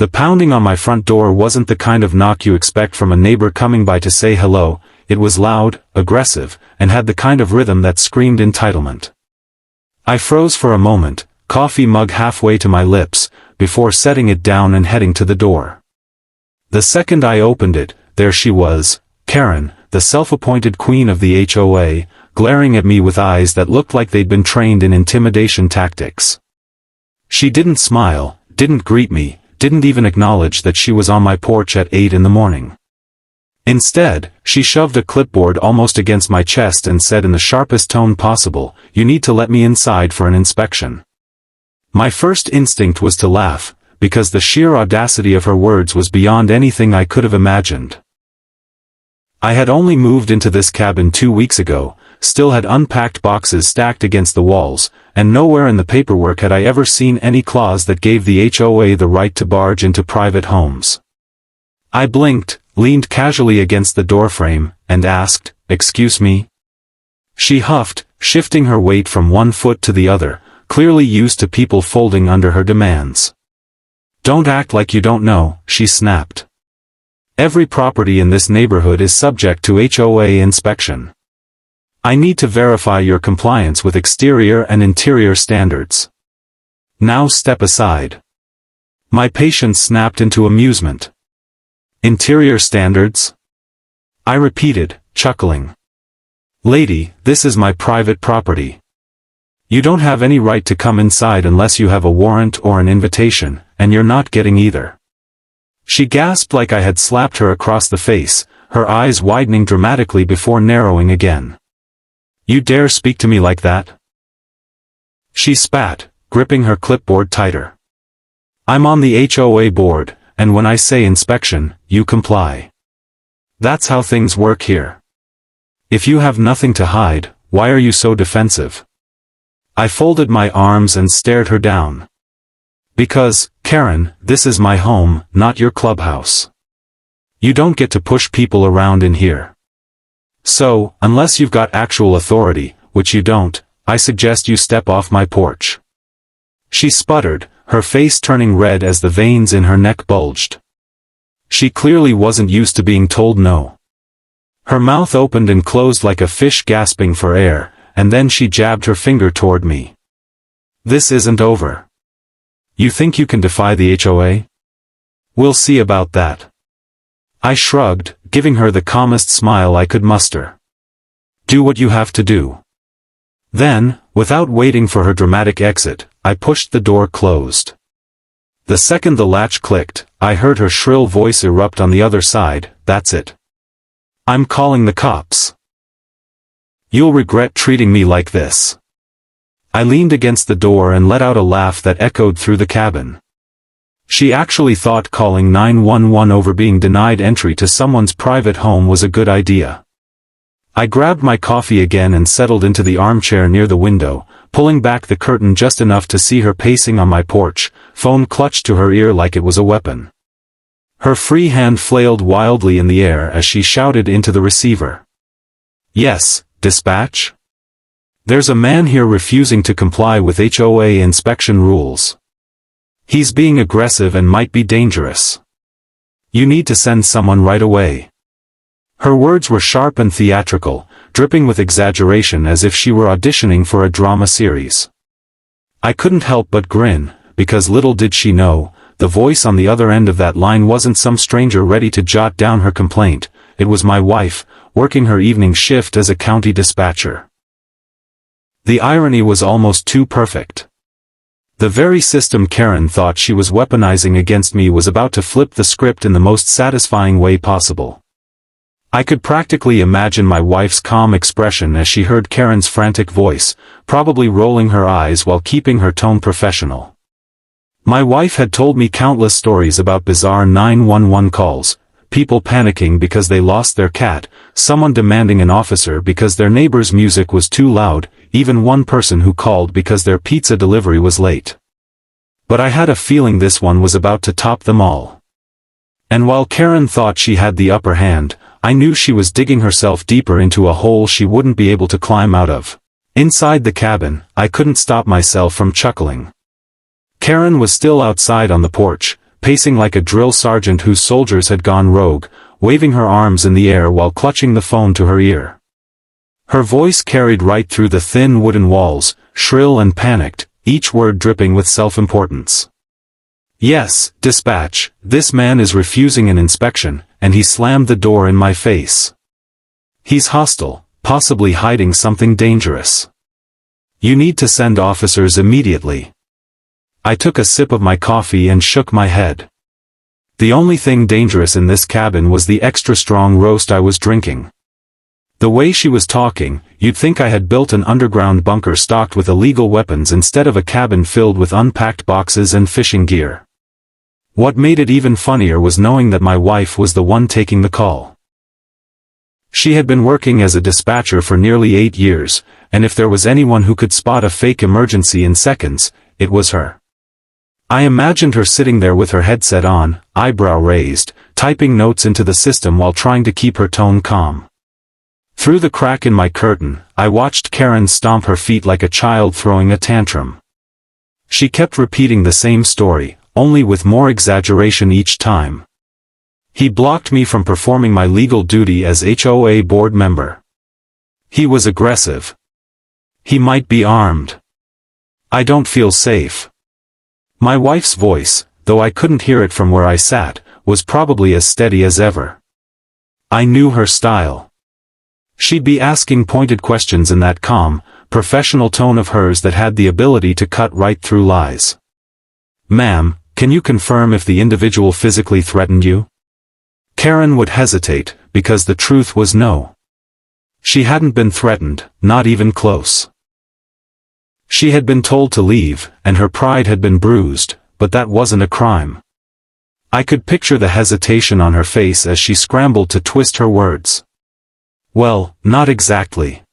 The pounding on my front door wasn't the kind of knock you expect from a neighbor coming by to say hello. It was loud, aggressive, and had the kind of rhythm that screamed entitlement. I froze for a moment, coffee mug halfway to my lips, before setting it down and heading to the door. The second I opened it, there she was, Karen, the self-appointed queen of the HOA, glaring at me with eyes that looked like they'd been trained in intimidation tactics. She didn't smile, didn't greet me, didn't even acknowledge that she was on my porch at 8 in the morning. Instead, she shoved a clipboard almost against my chest and said in the sharpest tone possible, "You need to let me inside for an inspection." My first instinct was to laugh, because the sheer audacity of her words was beyond anything I could have imagined. I had only moved into this cabin 2 weeks ago, still had unpacked boxes stacked against the walls, and nowhere in the paperwork had I ever seen any clause that gave the HOA the right to barge into private homes. I blinked, leaned casually against the doorframe, and asked, "Excuse me?" She huffed, shifting her weight from one foot to the other, clearly used to people folding under her demands. "Don't act like you don't know," she snapped. "Every property in this neighborhood is subject to HOA inspection. I need to verify your compliance with exterior and interior standards. Now step aside." My patience snapped into amusement. "Interior standards?" I repeated, chuckling. "Lady, this is my private property. You don't have any right to come inside unless you have a warrant or an invitation, and you're not getting either." She gasped like I had slapped her across the face, her eyes widening dramatically before narrowing again. "You dare speak to me like that?" She spat, gripping her clipboard tighter. "I'm on the HOA board, and when I say inspection, you comply. That's how things work here. If you have nothing to hide, why are you so defensive?" I folded my arms and stared her down. "Because, Karen, this is my home, not your clubhouse. You don't get to push people around in here. So, unless you've got actual authority, which you don't, I suggest you step off my porch." She sputtered, her face turning red as the veins in her neck bulged. She clearly wasn't used to being told no. Her mouth opened and closed like a fish gasping for air, and then she jabbed her finger toward me. "This isn't over. You think you can defy the HOA? We'll see about that." I shrugged, giving her the calmest smile I could muster. "Do what you have to do." Then, without waiting for her dramatic exit, I pushed the door closed. The second the latch clicked, I heard her shrill voice erupt on the other side, "That's it. I'm calling the cops. You'll regret treating me like this." I leaned against the door and let out a laugh that echoed through the cabin. She actually thought calling 911 over being denied entry to someone's private home was a good idea. I grabbed my coffee again and settled into the armchair near the window, pulling back the curtain just enough to see her pacing on my porch, phone clutched to her ear like it was a weapon. Her free hand flailed wildly in the air as she shouted into the receiver. "Yes, dispatch? There's a man here refusing to comply with HOA inspection rules. He's being aggressive and might be dangerous. You need to send someone right away." Her words were sharp and theatrical, dripping with exaggeration as if she were auditioning for a drama series. I couldn't help but grin, because little did she know, the voice on the other end of that line wasn't some stranger ready to jot down her complaint. It was my wife, working her evening shift as a county dispatcher. The irony was almost too perfect. The very system Karen thought she was weaponizing against me was about to flip the script in the most satisfying way possible. I could practically imagine my wife's calm expression as she heard Karen's frantic voice, probably rolling her eyes while keeping her tone professional. My wife had told me countless stories about bizarre 911 calls, people panicking because they lost their cat, someone demanding an officer because their neighbor's music was too loud, even one person who called because their pizza delivery was late. But I had a feeling this one was about to top them all. And while Karen thought she had the upper hand, I knew she was digging herself deeper into a hole she wouldn't be able to climb out of. Inside the cabin, I couldn't stop myself from chuckling. Karen was still outside on the porch, pacing like a drill sergeant whose soldiers had gone rogue, waving her arms in the air while clutching the phone to her ear. Her voice carried right through the thin wooden walls, shrill and panicked, each word dripping with self-importance. "Yes, dispatch, this man is refusing an inspection," and he slammed the door in my face. "He's hostile, possibly hiding something dangerous. You need to send officers immediately." I took a sip of my coffee and shook my head. The only thing dangerous in this cabin was the extra strong roast I was drinking. The way she was talking, you'd think I had built an underground bunker stocked with illegal weapons instead of a cabin filled with unpacked boxes and fishing gear. What made it even funnier was knowing that my wife was the one taking the call. She had been working as a dispatcher for nearly 8 years, and if there was anyone who could spot a fake emergency in seconds, it was her. I imagined her sitting there with her headset on, eyebrow raised, typing notes into the system while trying to keep her tone calm. Through the crack in my curtain, I watched Karen stomp her feet like a child throwing a tantrum. She kept repeating the same story, only with more exaggeration each time. He blocked me from performing my legal duty as HOA board member. He was aggressive. He might be armed. I don't feel safe. My wife's voice, though I couldn't hear it from where I sat, was probably as steady as ever. I knew her style. She'd be asking pointed questions in that calm, professional tone of hers that had the ability to cut right through lies. "Ma'am, can you confirm if the individual physically threatened you?" Karen would hesitate, because the truth was no. She hadn't been threatened, not even close. She had been told to leave, and her pride had been bruised, but that wasn't a crime. I could picture the hesitation on her face as she scrambled to twist her words. "Well, not exactly.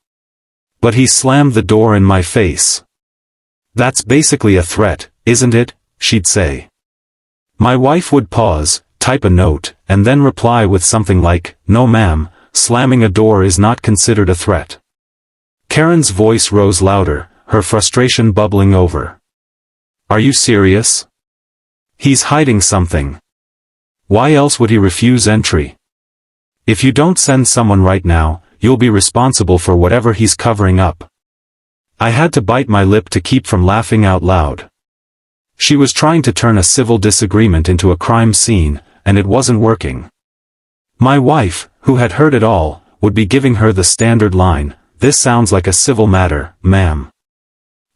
But he slammed the door in my face." "That's basically a threat, isn't it?" she'd say. My wife would pause, type a note, and then reply with something like, "No ma'am, slamming a door is not considered a threat." Karen's voice rose louder, her frustration bubbling over. "Are you serious? He's hiding something. Why else would he refuse entry? If you don't send someone right now, you'll be responsible for whatever he's covering up." I had to bite my lip to keep from laughing out loud. She was trying to turn a civil disagreement into a crime scene, and it wasn't working. My wife, who had heard it all, would be giving her the standard line, "This sounds like a civil matter, ma'am.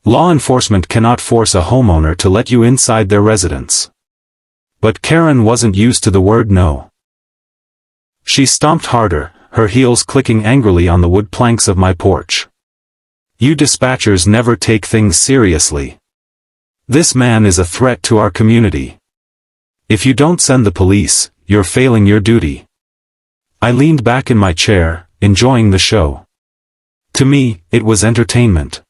Law enforcement cannot force a homeowner to let you inside their residence." But Karen wasn't used to the word no. She stomped harder, her heels clicking angrily on the wood planks of my porch. "You dispatchers never take things seriously. This man is a threat to our community. If you don't send the police, you're failing your duty." I leaned back in my chair, enjoying the show. To me, it was entertainment.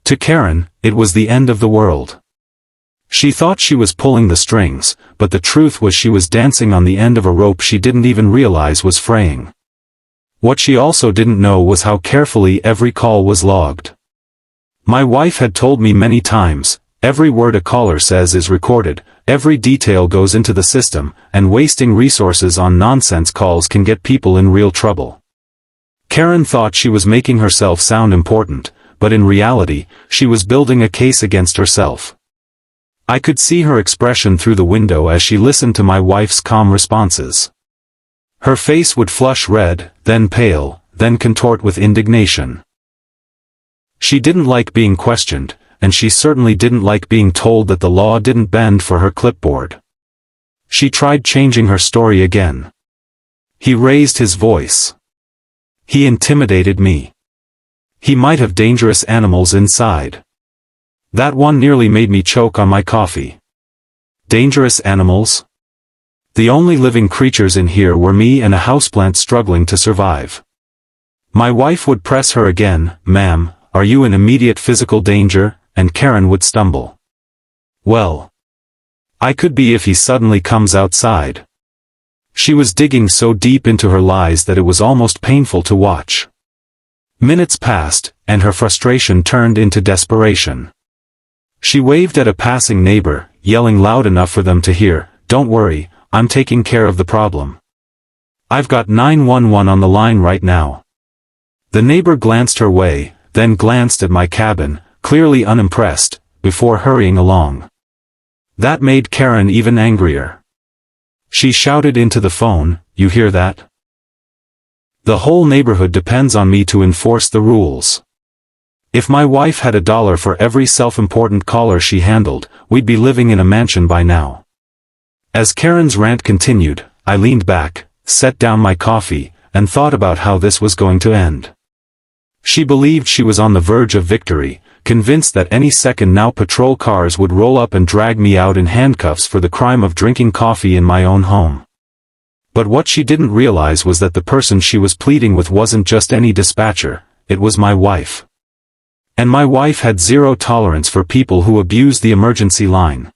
To Karen, it was the end of the world. She thought she was pulling the strings, but the truth was she was dancing on the end of a rope she didn't even realize was fraying. What she also didn't know was how carefully every call was logged. My wife had told me many times, every word a caller says is recorded, every detail goes into the system, and wasting resources on nonsense calls can get people in real trouble. Karen thought she was making herself sound important, but in reality, she was building a case against herself. I could see her expression through the window as she listened to my wife's calm responses. Her face would flush red, then pale, then contort with indignation. She didn't like being questioned, and she certainly didn't like being told that the law didn't bend for her clipboard. She tried changing her story again. "He raised his voice. He intimidated me. He might have dangerous animals inside." That one nearly made me choke on my coffee. Dangerous animals? The only living creatures in here were me and a houseplant struggling to survive. My wife would press her again, "Ma'am, are you in immediate physical danger?" and Karen would stumble. "Well, I could be if he suddenly comes outside." She was digging so deep into her lies that it was almost painful to watch. Minutes passed, and her frustration turned into desperation. She waved at a passing neighbor, yelling loud enough for them to hear, don't worry, I'm taking care of the problem. I've got 911 on the line right now." The neighbor glanced her way, then glanced at my cabin, clearly unimpressed, before hurrying along. That made Karen even angrier. She shouted into the phone, "You hear that? The whole neighborhood depends on me to enforce the rules. If my wife had $1 for every self-important caller she handled, we'd be living in a mansion by now." As Karen's rant continued, I leaned back, set down my coffee, and thought about how this was going to end. She believed she was on the verge of victory, convinced that any second now patrol cars would roll up and drag me out in handcuffs for the crime of drinking coffee in my own home. But what she didn't realize was that the person she was pleading with wasn't just any dispatcher, it was my wife. And my wife had zero tolerance for people who abused the emergency line.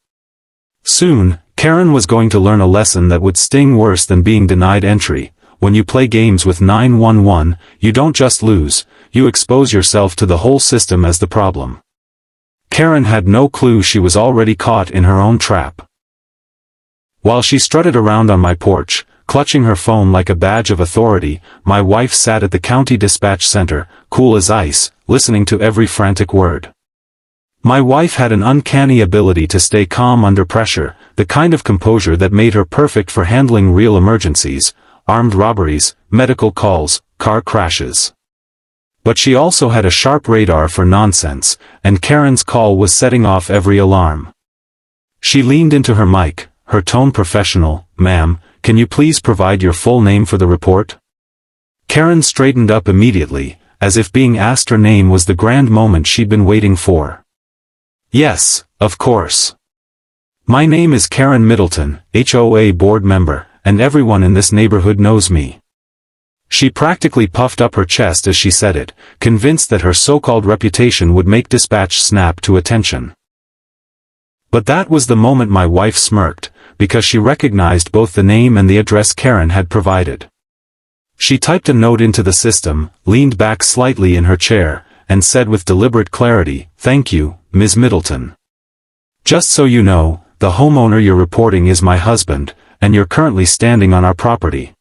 Soon, Karen was going to learn a lesson that would sting worse than being denied entry. When you play games with 911, you don't just lose, you expose yourself to the whole system as the problem. Karen had no clue she was already caught in her own trap. While she strutted around on my porch, clutching her phone like a badge of authority, my wife sat at the county dispatch center, cool as ice, listening to every frantic word. My wife had an uncanny ability to stay calm under pressure, the kind of composure that made her perfect for handling real emergencies, armed robberies, medical calls, car crashes. But she also had a sharp radar for nonsense, and Karen's call was setting off every alarm. She leaned into her mic, her tone professional. "Ma'am, can you please provide your full name for the report?" Karen straightened up immediately, as if being asked her name was the grand moment she'd been waiting for. "Yes, of course. My name is Karen Middleton, HOA board member, and everyone in this neighborhood knows me." She practically puffed up her chest as she said it, convinced that her so-called reputation would make dispatch snap to attention. But that was the moment my wife smirked, because she recognized both the name and the address Karen had provided. She typed a note into the system, leaned back slightly in her chair, and said with deliberate clarity, "Thank you, Ms. Middleton. Just so you know, the homeowner you're reporting is my husband, and you're currently standing on our property."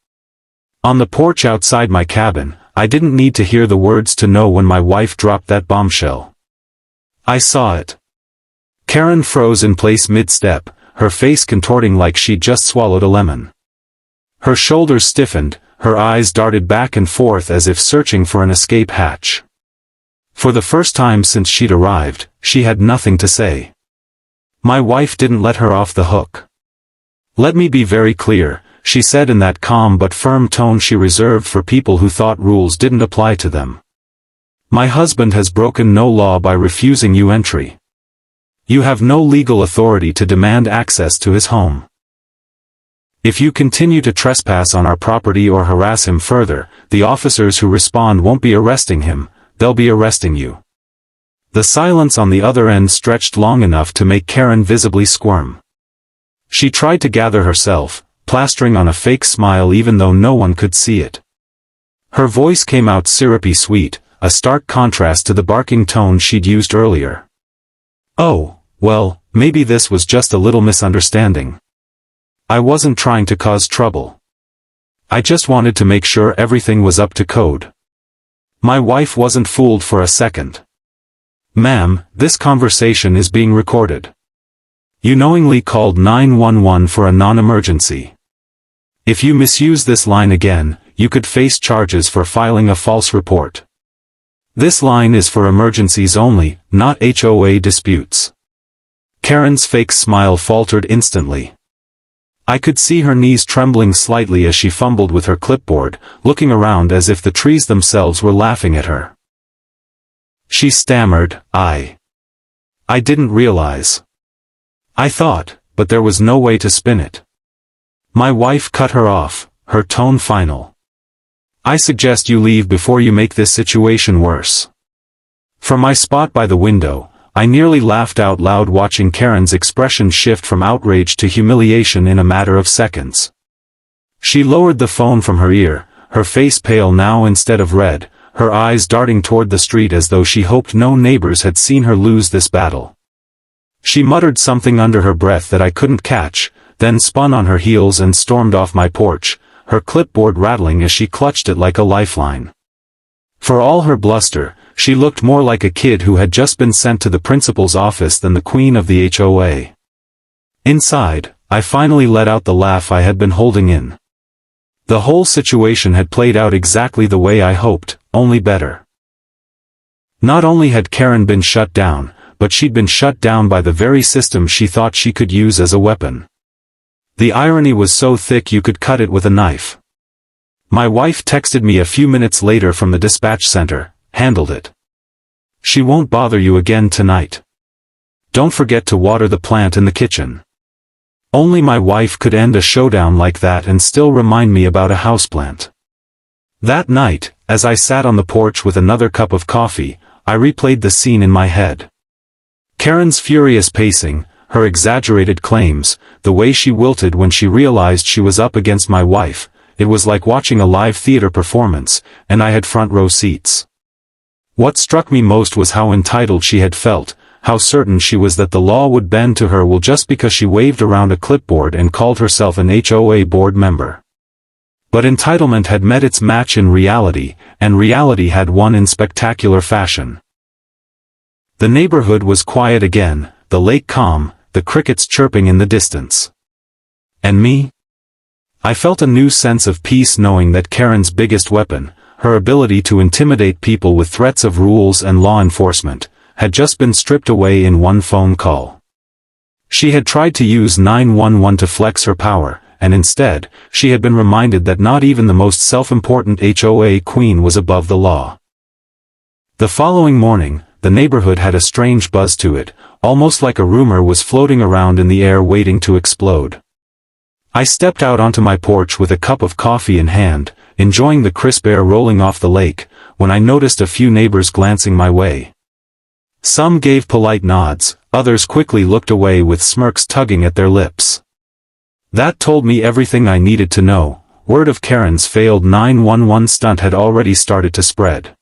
On the porch outside my cabin, I didn't need to hear the words to know when my wife dropped that bombshell. I saw it. Karen froze in place mid-step, her face contorting like she'd just swallowed a lemon. Her shoulders stiffened, her eyes darted back and forth as if searching for an escape hatch. For the first time since she'd arrived, she had nothing to say. My wife didn't let her off the hook. "Let me be very clear," she said in that calm but firm tone she reserved for people who thought rules didn't apply to them. "My husband has broken no law by refusing you entry. You have no legal authority to demand access to his home. If you continue to trespass on our property or harass him further, the officers who respond won't be arresting him, they'll be arresting you." The silence on the other end stretched long enough to make Karen visibly squirm. She tried to gather herself, plastering on a fake smile even though no one could see it. Her voice came out syrupy sweet, a stark contrast to the barking tone she'd used earlier. "Oh, well, maybe this was just a little misunderstanding. I wasn't trying to cause trouble. I just wanted to make sure everything was up to code." My wife wasn't fooled for a second. "Ma'am, this conversation is being recorded. You knowingly called 911 for a non-emergency. If you misuse this line again, you could face charges for filing a false report. This line is for emergencies only, not HOA disputes." Karen's fake smile faltered instantly. I could see her knees trembling slightly as she fumbled with her clipboard, looking around as if the trees themselves were laughing at her. She stammered, I didn't realize. I thought, but there was no way to spin it." My wife cut her off, her tone final. "I suggest you leave before you make this situation worse." From my spot by the window, I nearly laughed out loud watching Karen's expression shift from outrage to humiliation in a matter of seconds. She lowered the phone from her ear, her face pale now instead of red, her eyes darting toward the street as though she hoped no neighbors had seen her lose this battle. She muttered something under her breath that I couldn't catch, then spun on her heels and stormed off my porch, her clipboard rattling as she clutched it like a lifeline. For all her bluster, she looked more like a kid who had just been sent to the principal's office than the queen of the HOA. Inside, I finally let out the laugh I had been holding in. The whole situation had played out exactly the way I hoped, only better. Not only had Karen been shut down, but she'd been shut down by the very system she thought she could use as a weapon. The irony was so thick you could cut it with a knife. My wife texted me a few minutes later from the dispatch center, "Handled it. She won't bother you again tonight. Don't forget to water the plant in the kitchen." Only my wife could end a showdown like that and still remind me about a houseplant. That night, as I sat on the porch with another cup of coffee, I replayed the scene in my head. Karen's furious pacing, her exaggerated claims, the way she wilted when she realized she was up against my wife. It was like watching a live theater performance, and I had front row seats. What struck me most was how entitled she had felt, how certain she was that the law would bend to her will just because she waved around a clipboard and called herself an HOA board member. But entitlement had met its match in reality, and reality had won in spectacular fashion. The neighborhood was quiet again, the lake calm, the crickets chirping in the distance. And me? I felt a new sense of peace knowing that Karen's biggest weapon, her ability to intimidate people with threats of rules and law enforcement, had just been stripped away in one phone call. She had tried to use 911 to flex her power, and instead, she had been reminded that not even the most self-important HOA queen was above the law. The following morning, the neighborhood had a strange buzz to it, almost like a rumor was floating around in the air waiting to explode. I stepped out onto my porch with a cup of coffee in hand, enjoying the crisp air rolling off the lake, when I noticed a few neighbors glancing my way. Some gave polite nods, others quickly looked away with smirks tugging at their lips. That told me everything I needed to know. Word of Karen's failed 911 stunt had already started to spread.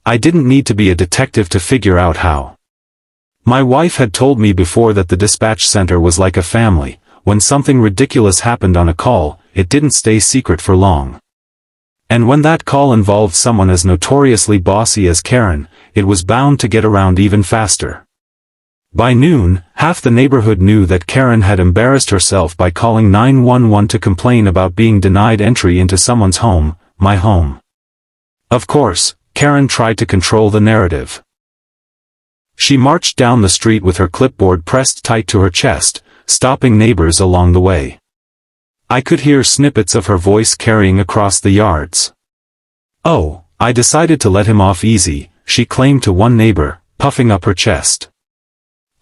I didn't need to be a detective to figure out how. My wife had told me before that the dispatch center was like a family. When something ridiculous happened on a call, it didn't stay secret for long. And when that call involved someone as notoriously bossy as Karen, it was bound to get around even faster. By noon, half the neighborhood knew that Karen had embarrassed herself by calling 911 to complain about being denied entry into someone's home, my home. Of course, Karen tried to control the narrative. She marched down the street with her clipboard pressed tight to her chest, stopping neighbors along the way. I could hear snippets of her voice carrying across the yards. "Oh, I decided to let him off easy," she claimed to one neighbor, puffing up her chest.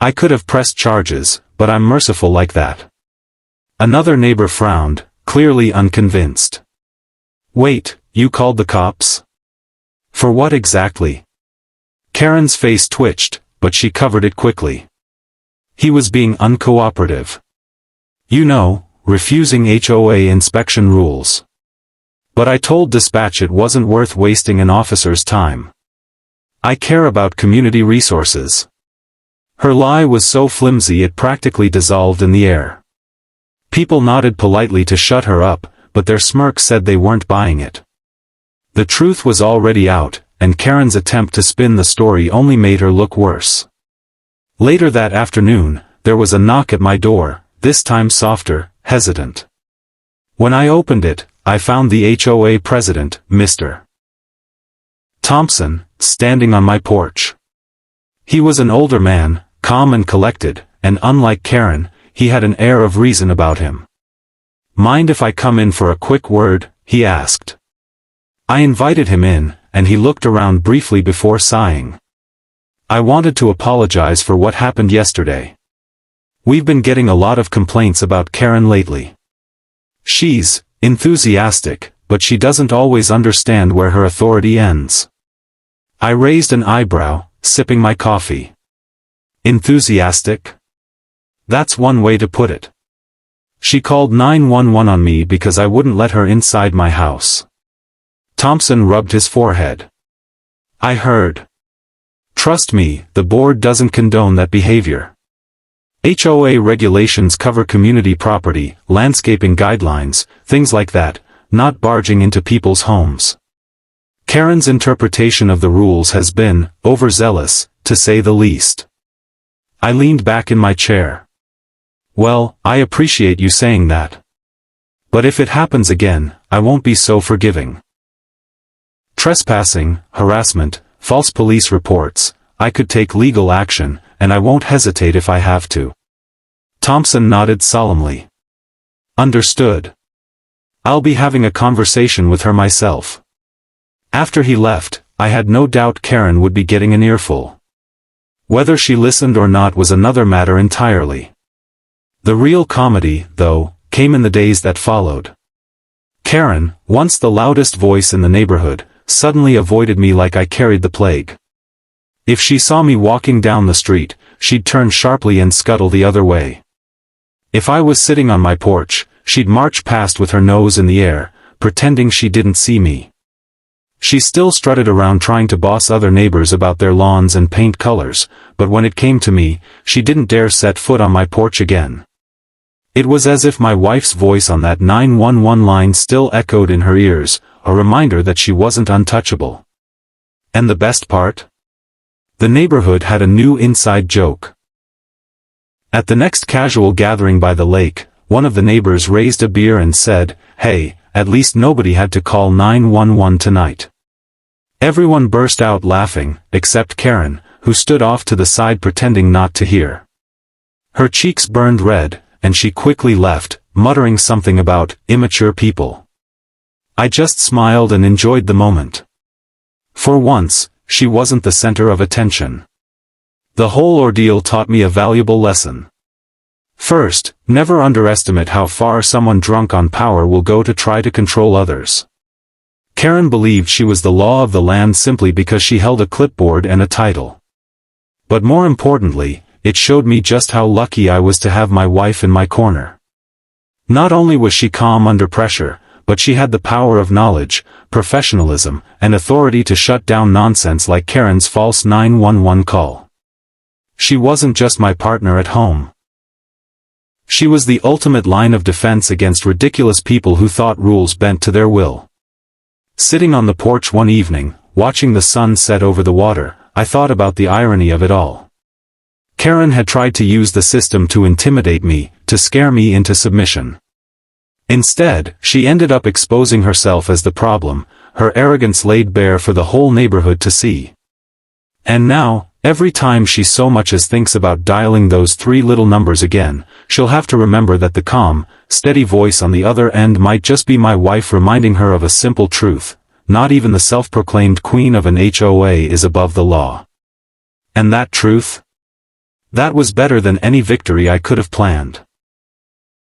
"I could have pressed charges, but I'm merciful like that." Another neighbor frowned, clearly unconvinced. "Wait, you called the cops? For what exactly?" Karen's face twitched, but she covered it quickly. "He was being uncooperative. You know, refusing HOA inspection rules. But I told dispatch it wasn't worth wasting an officer's time. I care about community resources." Her lie was so flimsy it practically dissolved in the air. People nodded politely to shut her up, but their smirks said they weren't buying it. The truth was already out, and Karen's attempt to spin the story only made her look worse. Later that afternoon, there was a knock at my door, this time softer, hesitant. When I opened it, I found the HOA president, Mr. Thompson, standing on my porch. He was an older man, calm and collected, and unlike Karen, he had an air of reason about him. "Mind if I come in for a quick word?" he asked. I invited him in, and he looked around briefly before sighing. "I wanted to apologize for what happened yesterday. We've been getting a lot of complaints about Karen lately. She's enthusiastic, but she doesn't always understand where her authority ends." I raised an eyebrow, sipping my coffee. Enthusiastic? That's one way to put it. She called 911 on me because I wouldn't let her inside my house. Thompson rubbed his forehead. "I heard. Trust me, the board doesn't condone that behavior. HOA regulations cover community property, landscaping guidelines, things like that, not barging into people's homes. Karen's interpretation of the rules has been overzealous, to say the least. I leaned back in my chair. Well, I appreciate you saying that. But if it happens again, I won't be so forgiving. Trespassing, harassment, false police reports, I could take legal action, and I won't hesitate if I have to. Thompson nodded solemnly. Understood. I'll be having a conversation with her myself. After he left, I had no doubt Karen would be getting an earful. Whether she listened or not was another matter entirely. The real comedy, though, came in the days that followed. Karen, once the loudest voice in the neighborhood, suddenly avoided me like I carried the plague. If she saw me walking down the street, she'd turn sharply and scuttle the other way. If I was sitting on my porch, she'd march past with her nose in the air, pretending she didn't see me. She still strutted around trying to boss other neighbors about their lawns and paint colors, but when it came to me, she didn't dare set foot on my porch again. It was as if my wife's voice on that 911 line still echoed in her ears, a reminder that she wasn't untouchable. And the best part? The neighborhood had a new inside joke. At the next casual gathering by the lake, one of the neighbors raised a beer and said, "Hey, at least nobody had to call 911 tonight." Everyone burst out laughing, except Karen, who stood off to the side pretending not to hear. Her cheeks burned red, and she quickly left, muttering something about immature people. I just smiled and enjoyed the moment. For once, she wasn't the center of attention. The whole ordeal taught me a valuable lesson. First, never underestimate how far someone drunk on power will go to try to control others. Karen believed she was the law of the land simply because she held a clipboard and a title. But more importantly, it showed me just how lucky I was to have my wife in my corner. Not only was she calm under pressure, but she had the power of knowledge, professionalism, and authority to shut down nonsense like Karen's false 911 call. She wasn't just my partner at home. She was the ultimate line of defense against ridiculous people who thought rules bent to their will. Sitting on the porch one evening, watching the sun set over the water, I thought about the irony of it all. Karen had tried to use the system to intimidate me, to scare me into submission. Instead, she ended up exposing herself as the problem, her arrogance laid bare for the whole neighborhood to see. And now, every time she so much as thinks about dialing those 3 little numbers again, she'll have to remember that the calm, steady voice on the other end might just be my wife reminding her of a simple truth: not even the self-proclaimed queen of an HOA is above the law. And that truth? That was better than any victory I could have planned.